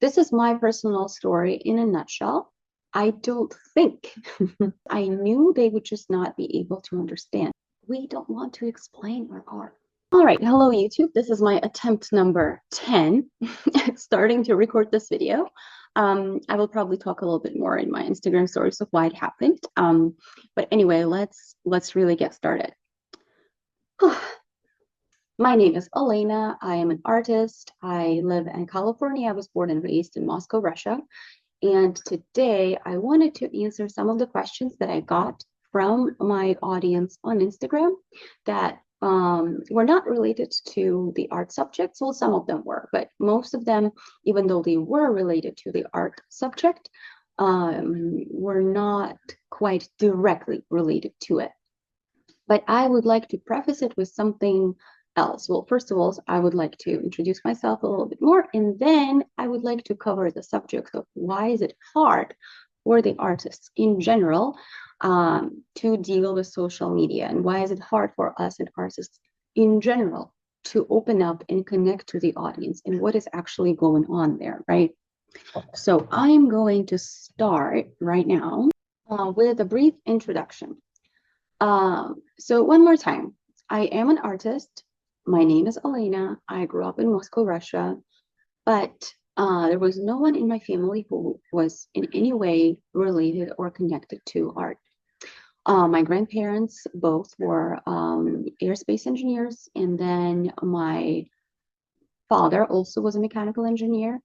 This is my personal story in a nutshell. I don't think I knew they would just not be able to understand. We don't want to explain our art. All right, hello YouTube. This is my attempt number 10 starting to record this video. I will probably talk a little bit more in my Instagram stories of why it happened. But anyway, let's really get started. My name is Elena. I am an artist. I live in California. I was born and raised in Moscow, Russia. And today I wanted to answer some of the questions that I got from my audience on Instagram that were not related to the art subjects. Well, some of them were, but most of them, even though they were related to the art subject, were not quite directly related to it. But I would like to preface it with something else. Well, first of all, I would like to introduce myself a little bit more, and then I would like to cover the subject of why is it hard for the artists in general to deal with social media, and why is it hard for us and artists in general to open up and connect to the audience, and what is actually going on there, right? So I'm going to start right now with a brief introduction. So one more time, I am an artist. My name is Elena. I grew up in Moscow, Russia, but there was no one in my family who was in any way related or connected to art. My grandparents both were aerospace engineers, and then my father also was a mechanical engineer.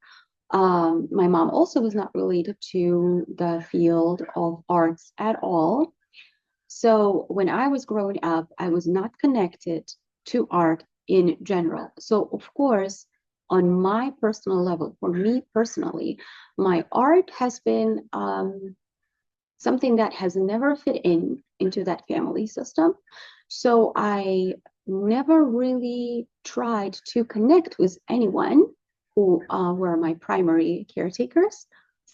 My mom also was not related to the field of arts at all. So when I was growing up, I was not connected to art in general. So of course, on my personal level, for me personally, my art has been something that has never fit into that family system. So I never really tried to connect with anyone who were my primary caretakers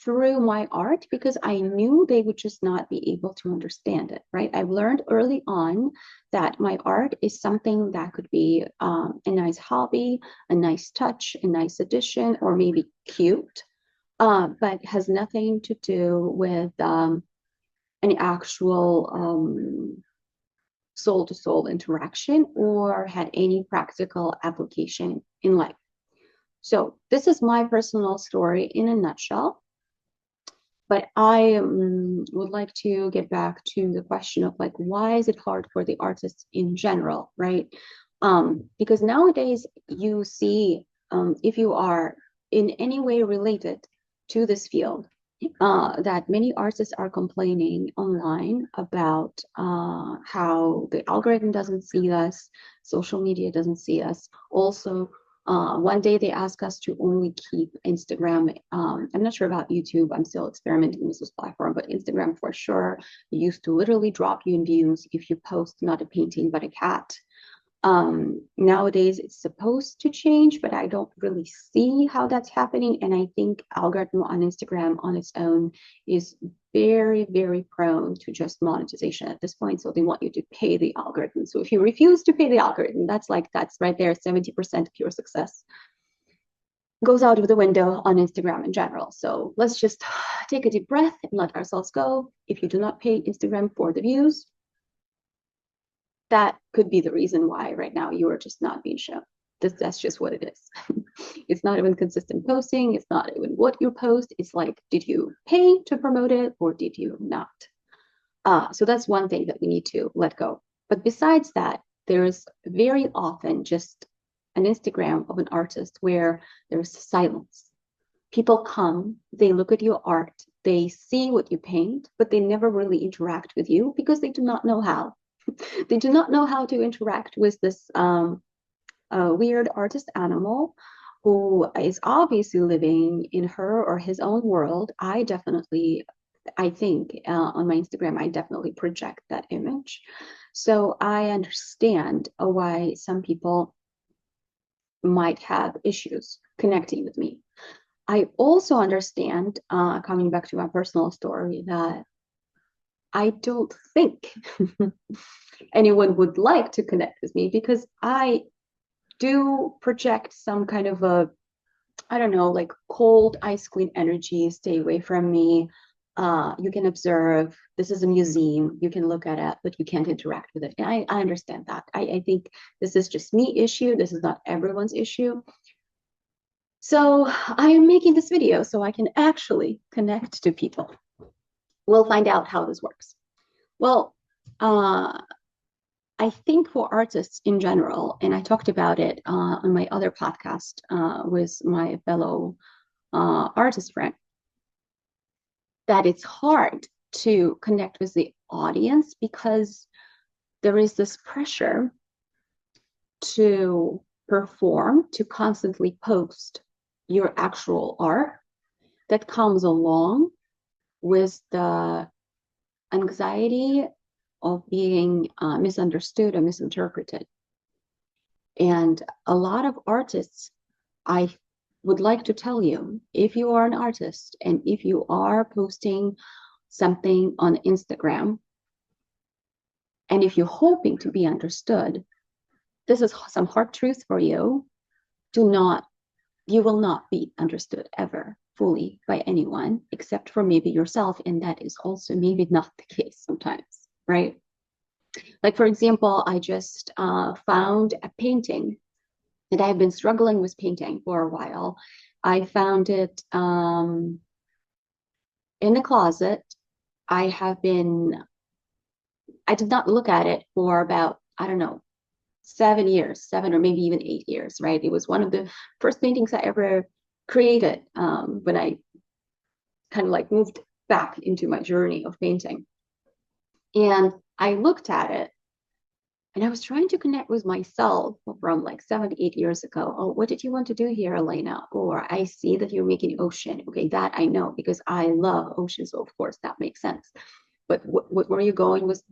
through my art, because I knew they would just not be able to understand it, right? I've learned early on that my art is something that could be a nice hobby, a nice touch, a nice addition, or maybe cute, but has nothing to do with any actual soul-to-soul interaction or had any practical application in life. So this is my personal story in a nutshell. But I would like to get back to the question of like, why is it hard for the artists in general, right? Because nowadays you see, if you are in any way related to this field, that many artists are complaining online about how the algorithm doesn't see us, social media doesn't see us. Also, one day they asked us to only keep Instagram. I'm not sure about YouTube. I'm still experimenting with this platform, but Instagram for sure used to literally drop you in views if you post not a painting, but a cat. Nowadays it's supposed to change, but I don't really see how that's happening. And I think algorithm on Instagram on its own is very, very prone to just monetization at this point. So they want you to pay the algorithm. So if you refuse to pay the algorithm, that's right there, 70% of your success goes out of the window on Instagram in general. So let's just take a deep breath and let ourselves go. If you do not pay Instagram for the views, that could be the reason why right now you are just not being shown. That's just what it is. It's not even consistent posting. It's not even what you post. It's like, did you pay to promote it or did you not? So that's one thing that we need to let go. But besides that, there's very often just an Instagram of an artist where there's silence. People come, they look at your art, they see what you paint, but they never really interact with you because they do not know how. They do not know how to interact with this weird artist animal who is obviously living in her or his own world. I think on my Instagram, I definitely project that image. So I understand why some people might have issues connecting with me. I also understand, coming back to my personal story, that I don't think anyone would like to connect with me because I do project some kind of a I don't know, like cold, ice clean energy, stay away from me. You can observe, this is a museum, you can look at it, but you can't interact with it. And I understand that. I think this is just me issue. This is not everyone's issue. So I am making this video so I can actually connect to people. We'll find out how this works. Well, I think for artists in general, and I talked about it on my other podcast with my fellow artist friend, that it's hard to connect with the audience because there is this pressure to perform, to constantly post your actual art that comes along with the anxiety of being misunderstood or misinterpreted. And a lot of artists, I would like to tell you, if you are an artist and if you are posting something on Instagram, and if you're hoping to be understood, this is some hard truth for you. You will not be understood ever fully by anyone except for maybe yourself. And that is also maybe not the case sometimes, right? Like, for example, I just found a painting that I've been struggling with painting for a while. I found it in the closet. I did not look at it for about, I don't know, 7 years, 7 or maybe even 8 years, right? It was one of the first paintings I ever created when I kind of like moved back into my journey of painting. And I looked at it and I was trying to connect with myself from like 7 to 8 years ago. Oh, what did you want to do here, Elena? Or I see that you're making ocean. Okay, that I know because I love ocean. So of course that makes sense. But what were you going with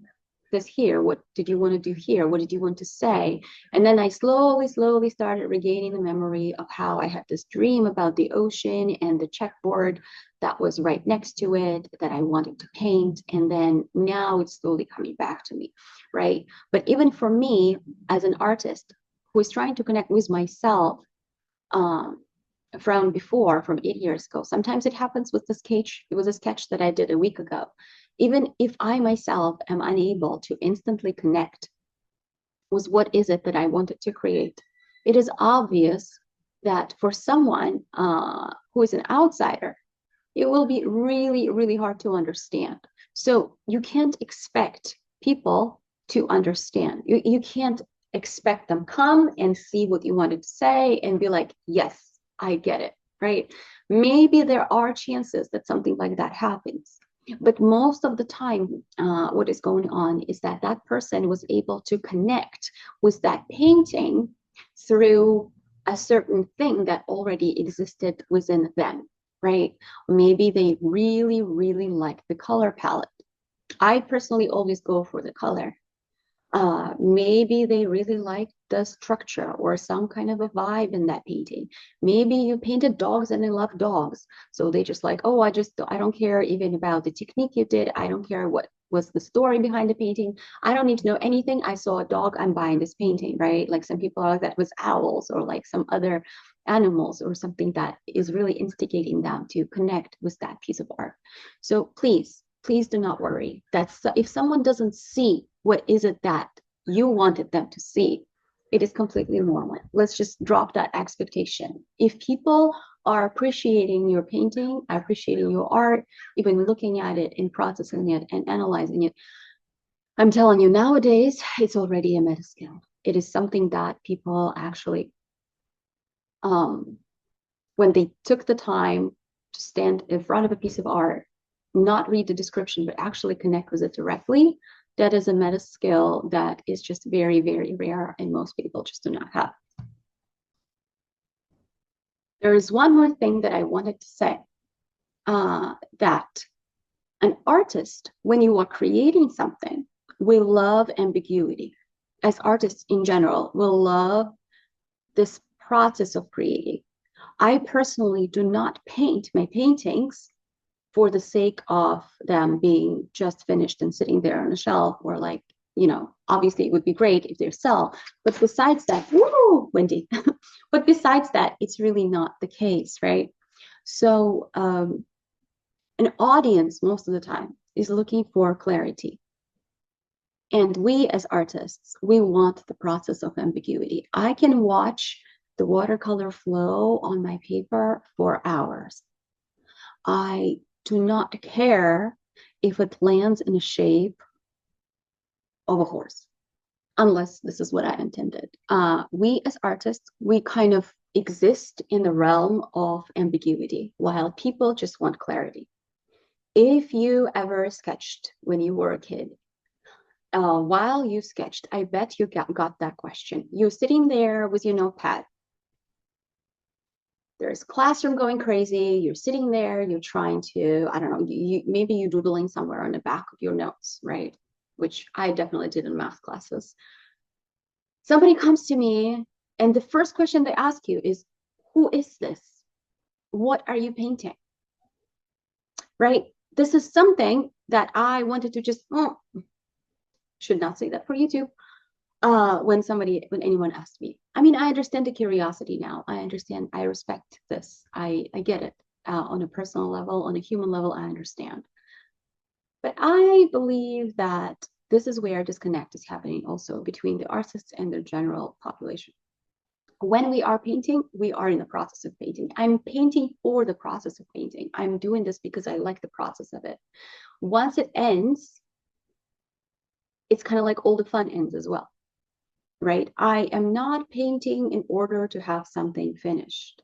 this here? What did you want to do here? What did you want to say? And then I slowly started regaining the memory of how I had this dream about the ocean and the checkboard that was right next to it that I wanted to paint. And then now it's slowly coming back to me, right? But even for me as an artist who is trying to connect with myself from 8 years ago, sometimes it happens with the sketch. It was a sketch that I did a week ago. Even if I myself am unable to instantly connect with what is it that I wanted to create, it is obvious that for someone who is an outsider, it will be really hard to understand. So you can't expect people to understand. You can't expect them come and see what you wanted to say and be like, yes, I get it, right? Maybe there are chances that something like that happens. But most of the time, what is going on is that that person was able to connect with that painting through a certain thing that already existed within them, right? Maybe they really like the color palette. I personally always go for the color. Maybe they really like the structure or some kind of a vibe in that painting. Maybe you painted dogs and they love dogs. So they just like, oh, I don't care even about the technique you did. I don't care what was the story behind the painting. I don't need to know anything. I saw a dog, I'm buying this painting, right? Like some people are like that with owls or like some other animals or something that is really instigating them to connect with that piece of art. So please do not worry. That's if someone doesn't see what is it that you wanted them to see, it is completely normal. Let's just drop that expectation. If people are appreciating your painting, appreciating your art, even looking at it and processing it and analyzing it, I'm telling you, nowadays, it's already a meta skill. It is something that people actually, when they took the time to stand in front of a piece of art, not read the description, but actually connect with it directly, that is a meta skill that is just very rare and most people just do not have. There is one more thing that I wanted to say, that an artist, when you are creating something, we love ambiguity. As artists in general, will love this process of creating. I personally do not paint my paintings for the sake of them being just finished and sitting there on a shelf or like, obviously it would be great if they sell, but besides that, woo, Wendy, but besides that, it's really not the case, right? So an audience most of the time is looking for clarity. And we as artists, we want the process of ambiguity. I can watch the watercolor flow on my paper for hours. I do not care if it lands in a shape of a horse, unless this is what I intended. We as artists, we kind of exist in the realm of ambiguity, while people just want clarity. If you ever sketched when you were a kid, while you sketched, I bet you got that question. You're sitting there with your notepad. There's classroom going crazy. You're sitting there. You're trying to, I don't know, maybe you're doodling somewhere on the back of your notes, right? Which I definitely did in math classes. Somebody comes to me, and the first question they ask you is, who is this? What are you painting? Right? This is something that I wanted to just, should not say that for YouTube. When anyone asks me, I mean, I understand the curiosity now. I understand, I respect this. I get it. On a personal level, on a human level, I understand. But I believe that this is where disconnect is happening also between the artists and the general population. When we are painting, we are in the process of painting. I'm painting for the process of painting. I'm doing this because I like the process of it. Once it ends, it's kind of like all the fun ends as well, right? I am not painting in order to have something finished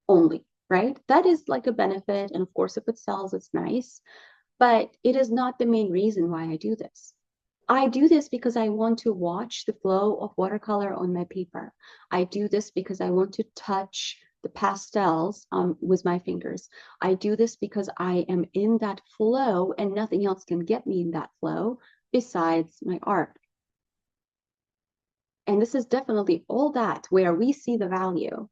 only, right? That is like a benefit. And of course, if it sells, it's nice, but it is not the main reason why I do this. I do this because I want to watch the flow of watercolor on my paper. I do this because I want to touch the pastels with my fingers. I do this because I am in that flow and nothing else can get me in that flow besides my art. And this is definitely all that where we see the value.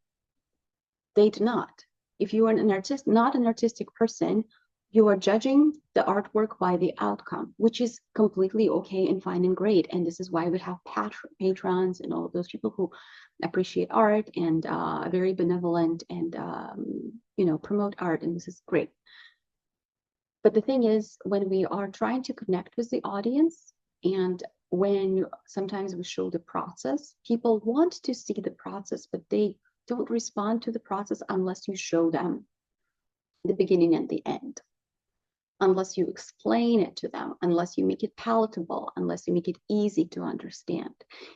They do not. If you are not an artistic person, you are judging the artwork by the outcome, which is completely okay and fine and great. And this is why we have patrons and all of those people who appreciate art and very benevolent and promote art. And this is great. But the thing is, when we are trying to connect with the audience, and when sometimes we show the process, people want to see the process, but they don't respond to the process unless you show them the beginning and the end, unless you explain it to them, unless you make it palatable, unless you make it easy to understand.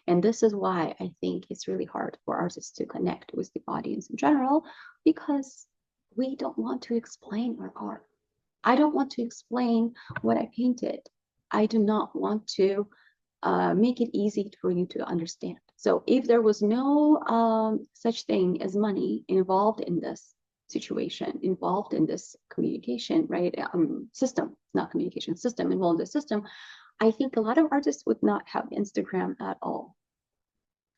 And this is why I think it's really hard for artists to connect with the audience in general, because we don't want to explain our art. I don't want to explain what I painted. I do not want to make it easy for you to understand. So if there was no such thing as money involved in this situation, involved in this communication, right? System, not communication, system, involved in the system, I think a lot of artists would not have Instagram at all.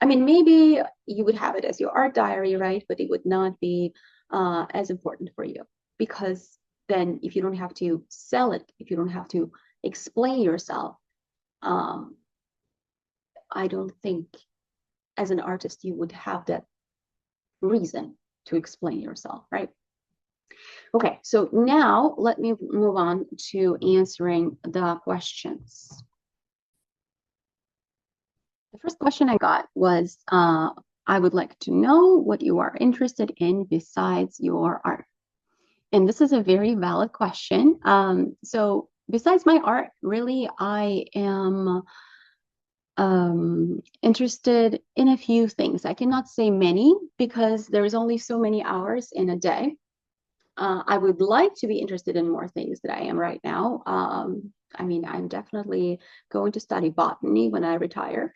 I mean, maybe you would have it as your art diary, right? But it would not be as important for you, because then if you don't have to sell it, if you don't have to explain yourself, I don't think as an artist you would have that reason to explain yourself, right? Okay, so now let me move on to answering the questions. The first question I got was, I would like to know what you are interested in besides your art. And this is a very valid question. So besides my art, really, I am interested in a few things. I cannot say many because there's only so many hours in a day. I would like to be interested in more things that I am right now. I mean, I'm definitely going to study botany when I retire,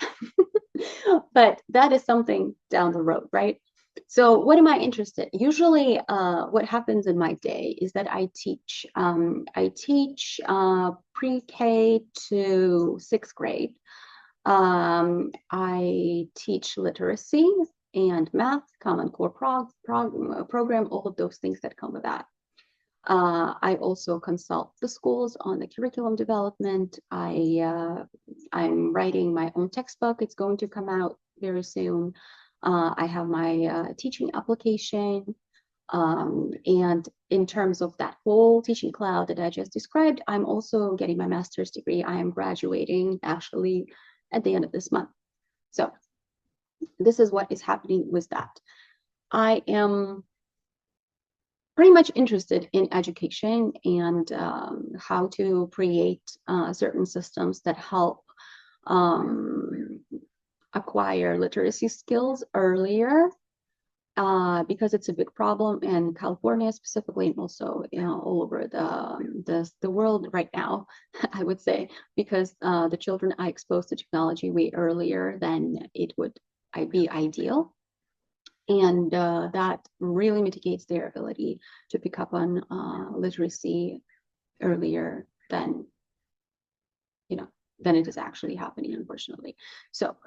but that is something down the road, right? So what am I interested? Usually what happens in my day is that I teach. I teach pre-K to sixth grade. I teach literacy and math, Common Core program, all of those things that come with that. I also consult the schools on the curriculum development. I I'm writing my own textbook. It's going to come out very soon. I have my teaching application. And in terms of that whole teaching cloud that I just described, I'm also getting my master's degree. I am graduating actually at the end of this month. So this is what is happening with that. I am pretty much interested in education and how to create certain systems that help acquire literacy skills earlier, because it's a big problem in California specifically, and also all over the world right now, I would say, because the children are exposed to technology way earlier than it would be ideal. And that really mitigates their ability to pick up on literacy earlier than, than it is actually happening, unfortunately. So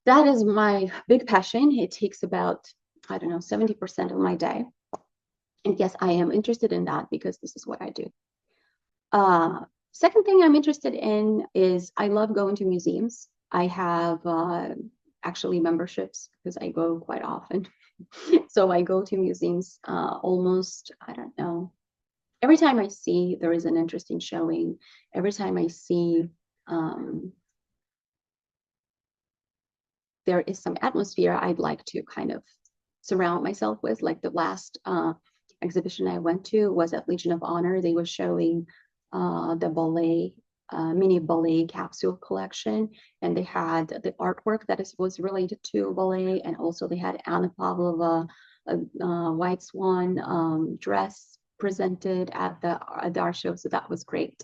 that is my big passion. It takes about, I don't know, 70% of my day. And yes, I am interested in that because this is what I do. Second thing I'm interested in is I love going to museums. I have actually memberships because I go quite often. So I go to museums almost, I don't know, every time I see there is an interesting showing, every time I see there is some atmosphere I'd like to kind of surround myself with. Like the last exhibition I went to was at Legion of Honor. They were showing the ballet, mini ballet capsule collection, and they had the artwork that was related to ballet, and also they had Anna Pavlova, a White Swan dress presented at the art show, so that was great.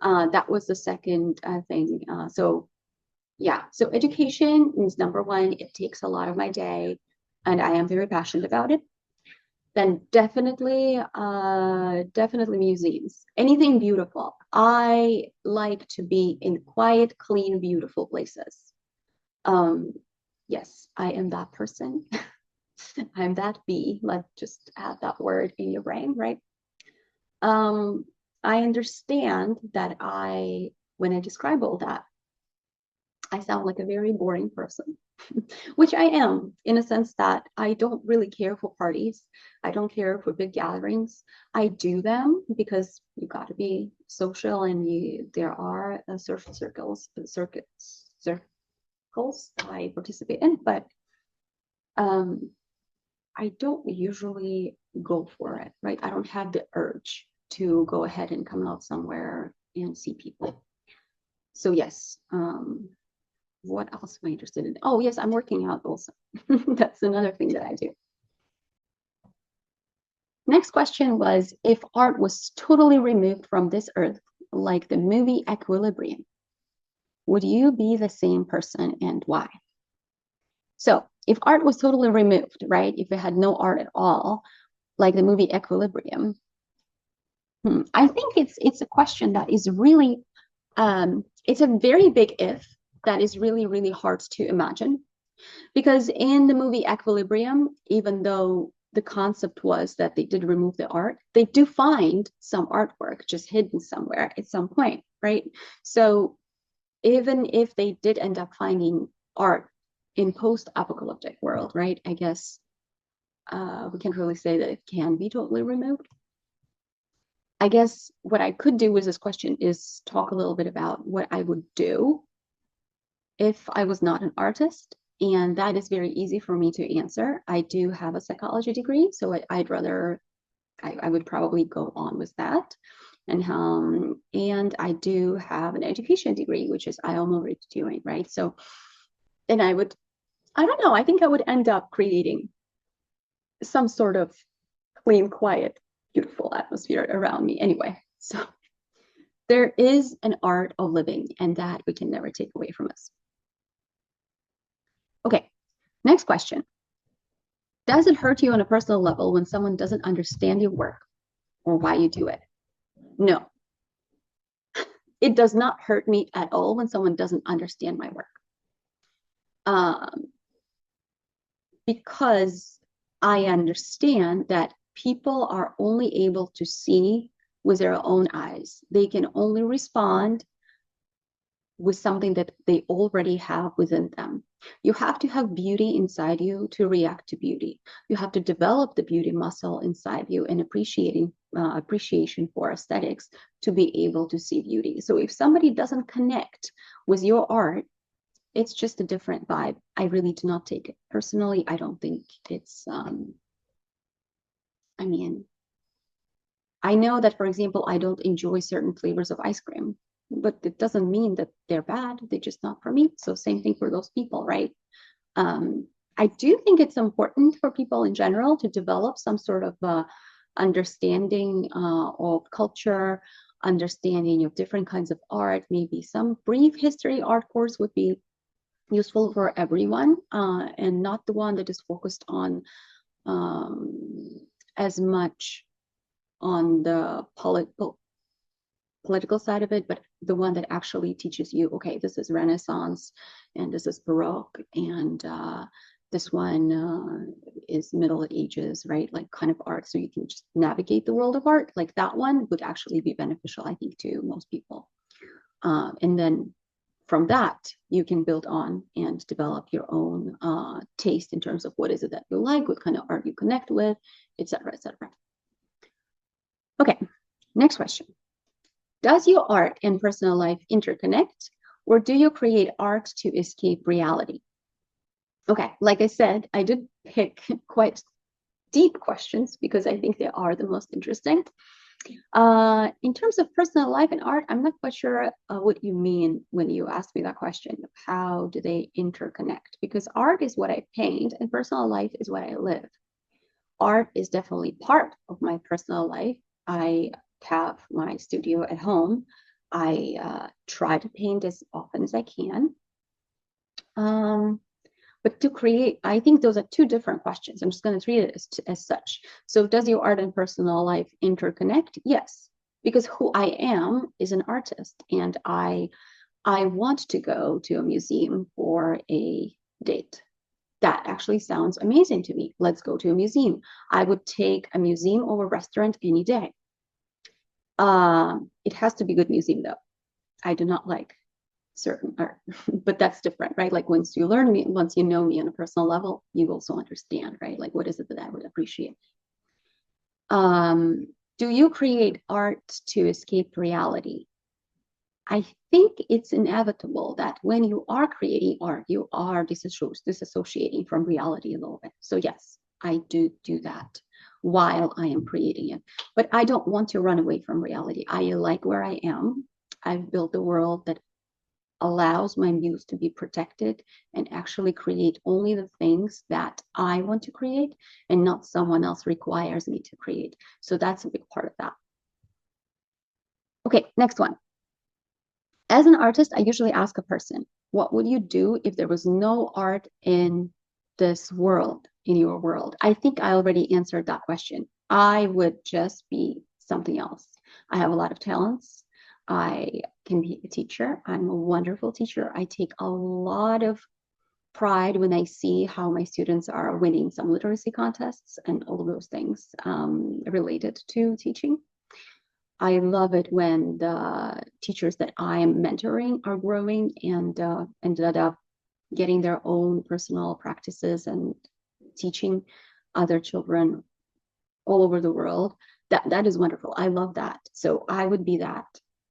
That was the second thing. So yeah, so education is number one. It takes a lot of my day, and I am very passionate about it. Then definitely museums. Anything beautiful. I like to be in quiet, clean, beautiful places. Yes, I am that person. I'm that bee. Let's just add that word in your brain, right? I understand that when I describe all that, I sound like a very boring person, which I am in a sense that I don't really care for parties. I don't care for big gatherings. I do them because you got to be social, and there are social circles I participate in, but I don't usually go for it, right? I don't have the urge to go ahead and come out somewhere and see people. So yes, what else am I interested in? Oh, yes, I'm working out also. That's another thing that I do. Next question was, if art was totally removed from this earth, like the movie Equilibrium, would you be the same person, and why? So if art was totally removed, right? If it had no art at all, like the movie Equilibrium, I think it's a question that is really, it's a very big if that is really, really hard to imagine. Because in the movie Equilibrium, even though the concept was that they did remove the art, they do find some artwork just hidden somewhere at some point, right? So even if they did end up finding art in post-apocalyptic world, right? I guess we can't really say that it can be totally removed. I guess what I could do with this question is talk a little bit about what I would do if I was not an artist. And that is very easy for me to answer. I do have a psychology degree, so I would probably go on with that. And I do have an education degree, which is I am already doing, right? So then I don't know, I think I would end up creating some sort of clean, quiet, beautiful atmosphere around me anyway. So there is an art of living, and that we can never take away from us. Okay, next question. Does it hurt you on a personal level when someone doesn't understand your work or why you do it? No. It does not hurt me at all when someone doesn't understand my work. Because I understand that people are only able to see with their own eyes. They can only respond with something that they already have within them. You have to have beauty inside you to react to beauty. You have to develop the beauty muscle inside you and appreciation for aesthetics to be able to see beauty. So if somebody doesn't connect with your art, it's just a different vibe. I really do not take it personally. I don't think it's, I mean, I know that, for example, I don't enjoy certain flavors of ice cream, but it doesn't mean that they're bad. They're just not for me. So same thing for those people, right? I do think it's important for people in general to develop some sort of understanding of culture, understanding of different kinds of art. Maybe some brief history art course would be useful for everyone, and not the one that is focused on as much on the political side of it, but the one that actually teaches you, okay, this is Renaissance and this is Baroque, and this one is Middle Ages, right? Like kind of art. So you can just navigate the world of art. Like that one would actually be beneficial, I think, to most people. And then from that, you can build on and develop your own taste in terms of what is it that you like, what kind of art you connect with, etc., etc. Okay, next question. Does your art and personal life interconnect, or do you create art to escape reality? Okay, like I said, I did pick quite deep questions because I think they are the most interesting. In terms of personal life and art, I'm not quite sure what you mean when you ask me that question. How do they interconnect? Because art is what I paint and personal life is what I live. Art is definitely part of my personal life. I have my studio at home. I try to paint as often as I can. But to create, I think those are two different questions. I'm just going to treat it as such. So does your art and personal life interconnect? Yes, because who I am is an artist, and I want to go to a museum for a date. That actually sounds amazing to me. Let's go to a museum. I would take a museum over a restaurant any day. It has to be a good museum though. I do not like certain art, but that's different, right? Like once you learn me, once you know me on a personal level, you also understand, right? Like what is it that I would appreciate? Do you create art to escape reality? I think it's inevitable that when you are creating art, you are disassociating from reality a little bit. So yes, I do that while I am creating it. But I don't want to run away from reality. I like where I am. I've built a world that allows my muse to be protected and actually create only the things that I want to create and not someone else requires me to create. So that's a big part of that. Okay, next one. As an artist, I usually ask a person, what would you do if there was no art in this world, in your world? I think I already answered that question. I would just be something else. I have a lot of talents. I can be a teacher. I'm a wonderful teacher. I take a lot of pride when I see how my students are winning some literacy contests and all of those things related to teaching. I love it when the teachers that I am mentoring are growing and ended up getting their own personal practices and teaching other children all over the world. That is wonderful. I love that. So I would be that.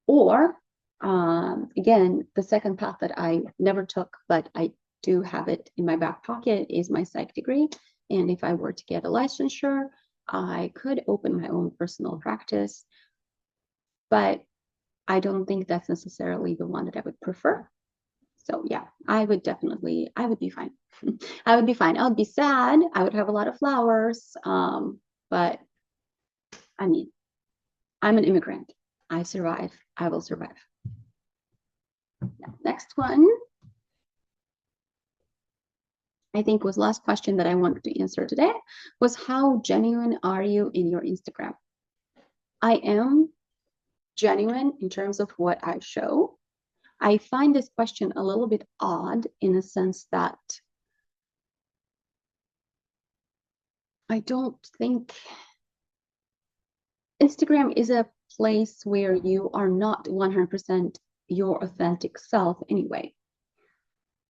Or again, the second path that I never took, but I do have it in my back pocket is my psych degree. And if I were to get a licensure, I could open my own personal practice. But I don't think that's necessarily the one that I would prefer. So yeah, I would be fine. I would be fine. I would be sad. I would have a lot of flowers. But I mean, I'm an immigrant. I survive. I will survive. Now, next one, I think was last question that I wanted to answer today was how genuine are you in your Instagram? I am genuine in terms of what I show. I find this question a little bit odd in a sense that I don't think Instagram is a place where you are not 100% your authentic self anyway.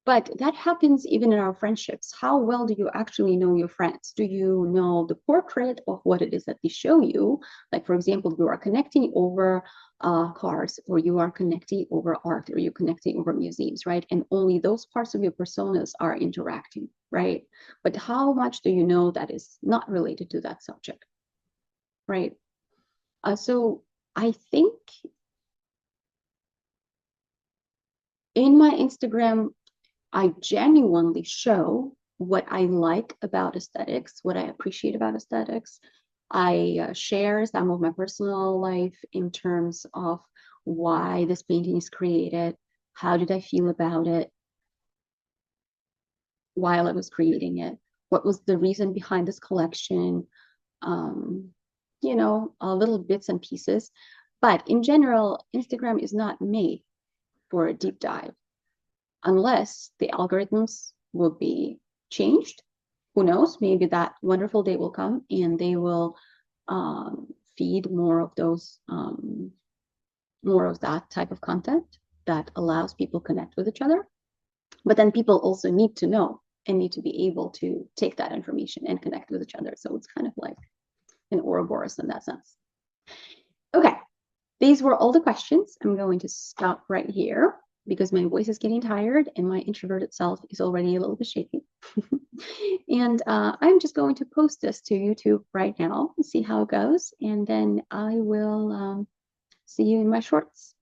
But that happens even in our friendships. How well do you actually know your friends? Do you know the portrait of what it is that they show you? Like, for example, you are connecting over cars, or you are connecting over art, or you're connecting over museums, right? And only those parts of your personas are interacting, right? But how much do you know that is not related to that subject, right? So I think in my Instagram, I genuinely show what I like about aesthetics, what I appreciate about aesthetics. I share some of my personal life in terms of why this painting is created, how did I feel about it while I was creating it, what was the reason behind this collection, um, little bits and pieces. But in general, Instagram is not made for a deep dive unless the algorithms will be changed. Who knows? Maybe that wonderful day will come and they will feed more of that type of content that allows people connect with each other. But then people also need to know and need to be able to take that information and connect with each other. So it's kind of like an Ouroboros in that sense. Okay, these were all the questions. I'm going to stop right here because my voice is getting tired and my introverted self is already a little bit shaky. And I'm just going to post this to YouTube right now and see how it goes. And then I will see you in my shorts.